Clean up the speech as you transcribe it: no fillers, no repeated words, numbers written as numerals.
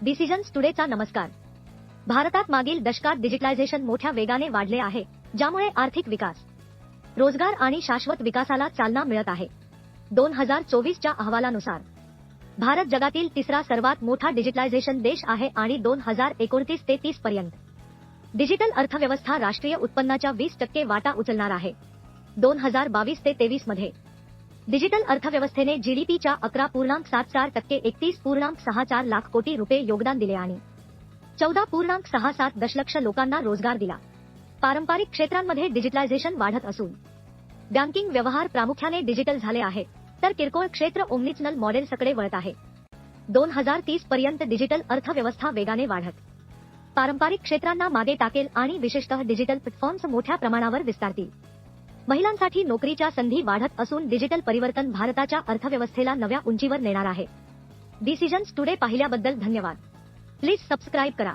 Decisions टुडेचा नमस्कार. भारतात मागील दशकात डिजिटलायझेशन मोठ्या वेगाने वाढले आहे, ज्यामुळे आर्थिक विकास, रोजगार आणि शाश्वत विकासाला चालना मिळत आहे. 2024 च्या अहवालानुसार भारत जगातील तिसरा सर्वात मोठा डिजिटलायझेशन देश आहे आणि 2029 ते 30 पर्यंत डिजिटल अर्थव्यवस्था राष्ट्रीय उत्पन्नाच्या 20% वाटा उचलणार आहे. 2022 ते 23 मध्ये डिजिटल अर्थव्यवस्थेने जीडीपीच्या 11.74% 31.64 लाख कोटी रुपये योगदान दिले आणि 14.67 दशलक्ष लोकांना रोजगार दिला. पारंपरिक क्षेत्रांमध्ये डिजिटलायझेशन वाढत असून बँकिंग व्यवहार प्रामुख्याने डिजिटल झाले आहेत, तर किरकोळ क्षेत्र ओम्निचॅनल मॉडेल्सकडे वळत आहे. 2030 पर्यंत डिजिटल अर्थव्यवस्था वेगाने वाढत पारंपरिक क्षेत्रांना मागे टाकेल आणि विशेषतः डिजिटल प्लॅटफॉर्म्स मोठ्या प्रमाणावर विस्तारतील. महिलांसाठी नोकरीच्या संधी वाढत असून डिजिटल परिवर्तन भारताच्या अर्थव्यवस्थेला नव्या उंचीवर नेणार आहे. डिसिजन्स टुडे पाहिल्याबद्दल धन्यवाद. प्लीज सबस्क्राईब करा.